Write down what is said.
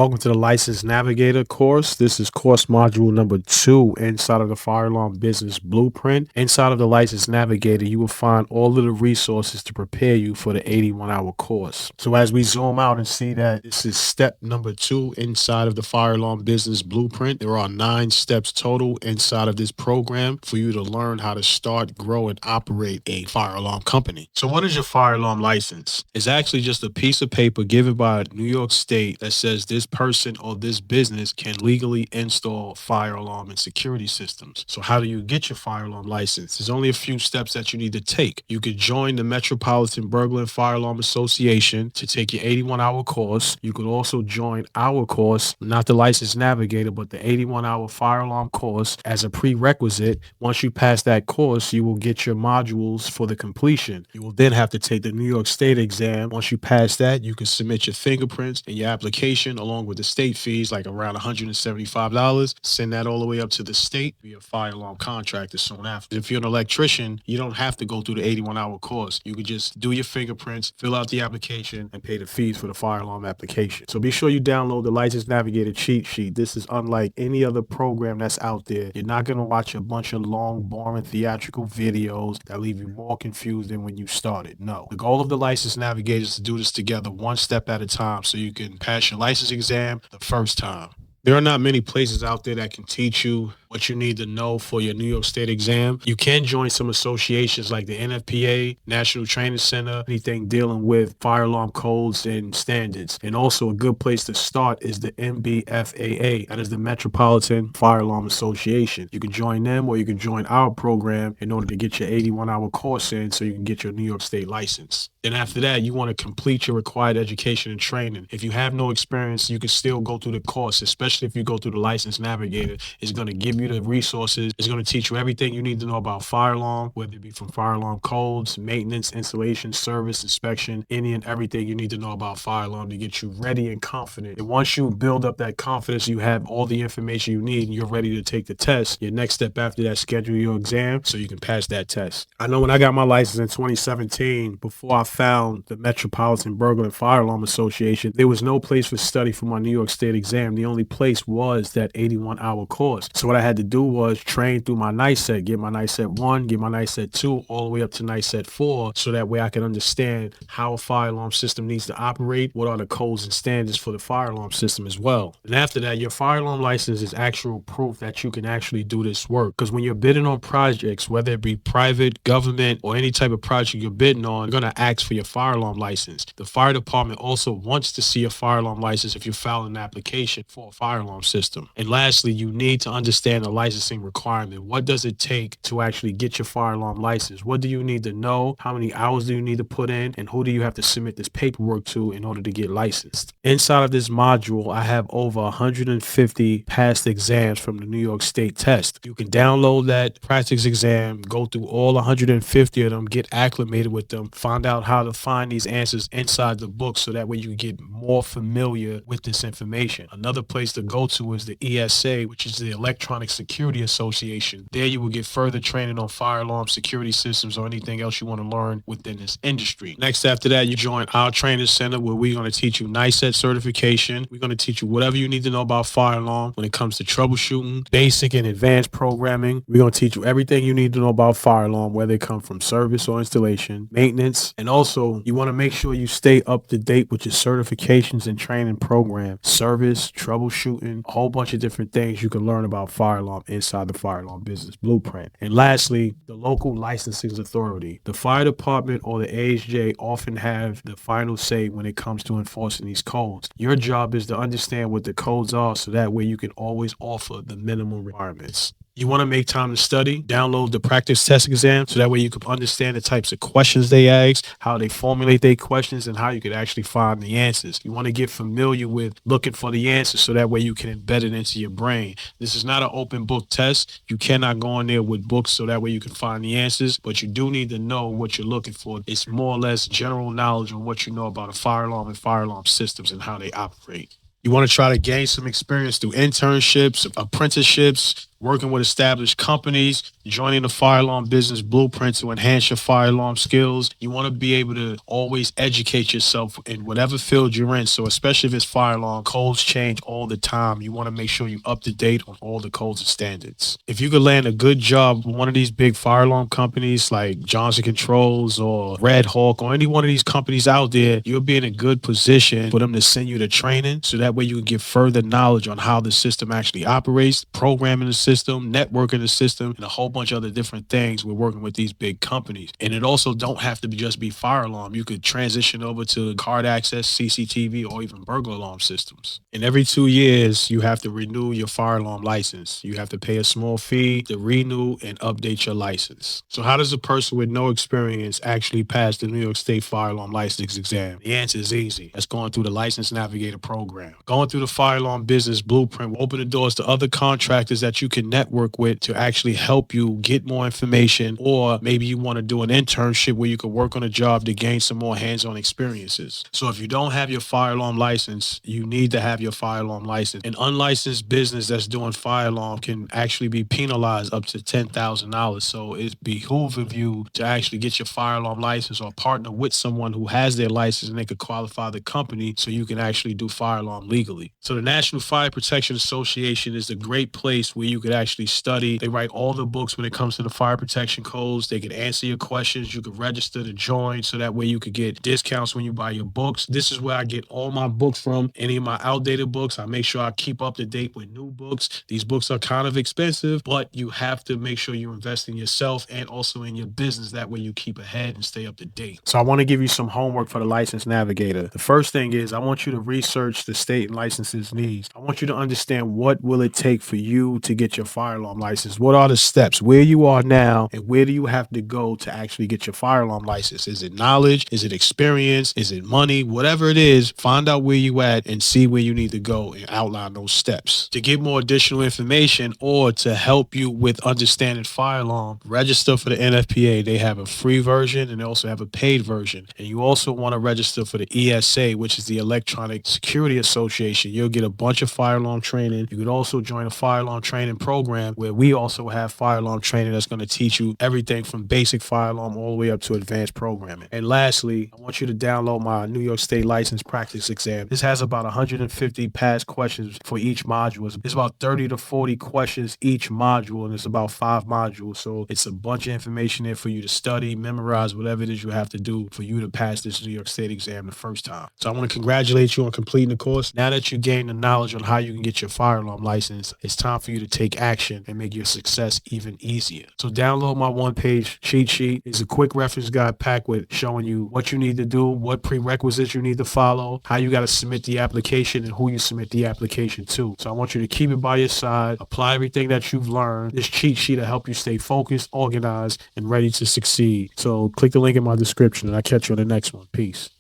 Welcome to the License Navigator course. This is course module number 2 inside of the Fire Alarm Business Blueprint. Inside of the License Navigator, you will find all of the resources to prepare you for the 81-hour course. So as we zoom out and see that this is step number 2 inside of the Fire Alarm Business Blueprint, there are 9 steps total inside of this program for you to learn how to start, grow, and operate a fire alarm company. So what is your fire alarm license? It's actually just a piece of paper given by New York State that says this person or this business can legally install fire alarm and security systems. So how do you get your fire alarm license? There's only a few steps that you need to take. You could join the Metropolitan Burglar and Fire Alarm Association to take your 81-hour course. You could also join our course, not the License Navigator, but the 81-hour fire alarm course as a prerequisite. Once you pass that course, you will get your modules for the completion. You will then have to take the New York State exam. Once you pass that, you can submit your fingerprints and your application along with the state fees, like around $175. Send that all the way up to the state. Be a fire alarm contractor soon after. If you're an electrician, you don't have to go through the 81-hour course. You could just do your fingerprints, fill out the application, and pay the fees for the fire alarm application. So be sure you download the License Navigator cheat sheet. This is unlike any other program that's out there. You're not going to watch a bunch of long, boring theatrical videos that leave you more confused than when you started. No. The goal of the License Navigator is to do this together one step at a time so you can pass your license exam the first time. There are not many places out there that can teach you what you need to know for your New York State exam. You can join some associations like the NFPA, National Training Center, anything dealing with fire alarm codes and standards. And also a good place to start is the MBFAA, that is the Metropolitan Fire Alarm Association. You can join them or you can join our program in order to get your 81-hour course in so you can get your New York State license. Then after that, you want to complete your required education and training. If you have no experience, you can still go through the course, especially if you go through the License Navigator. It's going to give you the resources. It's going to teach you everything you need to know about fire alarm, whether it be from fire alarm codes, maintenance, installation, service, inspection, any and everything you need to know about fire alarm to get you ready and confident. And once you build up that confidence, you have all the information you need and you're ready to take the test. Your next step after that, schedule your exam so you can pass that test. I know when I got my license in 2017, before I found the Metropolitan Burglar and Fire Alarm Association, there was no place for study for my New York State exam. The only place was that 81-hour course. So what I had to do was train through my NIcet, get my NIcet 1, get my NIcet 2, all the way up to NIcet 4, so that way I can understand how a fire alarm system needs to operate, what are the codes and standards for the fire alarm system as well. And after that, your fire alarm license is actual proof that you can actually do this work. Because when you're bidding on projects, whether it be private, government, or any type of project you're bidding on, you're going to ask for your fire alarm license. The fire department also wants to see a fire alarm license if you file an application for a fire alarm system. And lastly, you need to understand the licensing requirement. What does it take to actually get your fire alarm license? What do you need to know? How many hours do you need to put in? And who do you have to submit this paperwork to in order to get licensed? Inside of this module, I have over 150 past exams from the New York State test. You can download that practice exam, go through all 150 of them, get acclimated with them, find out how to find these answers inside the book so that way you get more familiar with this information. Another place to go to is the ESA, which is the Electronic Security Association. There you will get further training on fire alarm security systems or anything else you want to learn within this industry. Next after that, you join our training center where we're going to teach you NIcet certification. We're going to teach you whatever you need to know about fire alarm when it comes to troubleshooting, basic and advanced programming. We're going to teach you everything you need to know about fire alarm, whether it comes from service or installation, maintenance, and also you want to make sure you stay up to date with your certifications and training program, service, troubleshooting, a whole bunch of different things you can learn about fire alarm inside the Fire Alarm Business Blueprint. And lastly, the local licensing authority. The fire department or the AHJ often have the final say when it comes to enforcing these codes. Your job is to understand what the codes are so that way you can always offer the minimum requirements. You want to make time to study, download the practice test exam so that way you can understand the types of questions they ask, how they formulate their questions, and how you could actually find the answers. You want to get familiar with looking for the answers so that way you can embed it into your brain. This is not an open book test. You cannot go in there with books so that way you can find the answers, but you do need to know what you're looking for. It's more or less general knowledge on what you know about a fire alarm and fire alarm systems and how they operate. You want to try to gain some experience through internships, apprenticeships, working with established companies, joining the fire alarm business blueprint to enhance your fire alarm skills. You want to be able to always educate yourself in whatever field you're in. So especially if it's fire alarm, codes change all the time. You want to make sure you're up to date on all the codes and standards. If you could land a good job with one of these big fire alarm companies like Johnson Controls or Red Hawk or any one of these companies out there, you'll be in a good position for them to send you to training. So that way you can get further knowledge on how the system actually operates, programming the system, networking the system, and a whole bunch of other different things. We're working with these big companies. And it also don't have to just be fire alarm. You could transition over to card access, CCTV, or even burglar alarm systems. And every 2 years, you have to renew your fire alarm license. You have to pay a small fee to renew and update your license. So how does a person with no experience actually pass the New York State fire alarm license exam? The answer is easy. That's going through the License Navigator program. Going through the fire alarm business blueprint will open the doors to other contractors that you can network with to actually help you get more information, or maybe you want to do an internship where you could work on a job to gain some more hands-on experiences. So if you don't have your fire alarm license, you need to have your fire alarm license. An unlicensed business that's doing fire alarm can actually be penalized up to $10,000. So it behooves of you to actually get your fire alarm license or partner with someone who has their license and they could qualify the company so you can actually do fire alarm legally. So the National Fire Protection Association is a great place where you could actually study. They write all the books when it comes to the fire protection codes. They can answer your questions. You could register to join so that way you could get discounts when you buy your books. This is where I get all my books from. Any of my outdated books, I make sure I keep up to date with new books. These books are kind of expensive, but you have to make sure you invest in yourself and also in your business. That way you keep ahead and stay up to date. So I want to give you some homework for the License Navigator. The first thing is I want you to research the state and licenses needs. I want you to understand what will it take for you to get your fire alarm license. What are the steps? Where you are now and where do you have to go to actually get your fire alarm license? Is it knowledge? Is it experience? Is it money? Whatever it is, find out where you at and see where you need to go and outline those steps. To get more additional information or to help you with understanding fire alarm, register for the NFPA. They have a free version and they also have a paid version. And you also want to register for the ESA, which is the Electronic Security Association. You'll get a bunch of fire alarm training. You could also join a fire alarm training program where we also have fire alarm training that's going to teach you everything from basic fire alarm all the way up to advanced programming. And lastly, I want you to download my New York State License Practice Exam. This has about 150 past questions for each module. It's about 30 to 40 questions each module, and it's about 5 modules. So it's a bunch of information there for you to study, memorize, whatever it is you have to do for you to pass this New York State exam the first time. So I want to congratulate you on completing the course. Now that you gain the knowledge on how you can get your fire alarm license, it's time for you to take action and make your success even easier. So download my one-page cheat sheet. It's a quick reference guide packed with showing you what you need to do, what prerequisites you need to follow, how you got to submit the application, and who you submit the application to. So I want you to keep it by your side, apply everything that you've learned. This cheat sheet will help you stay focused, organized, and ready to succeed. So click the link in my description and I'll catch you on the next one. Peace.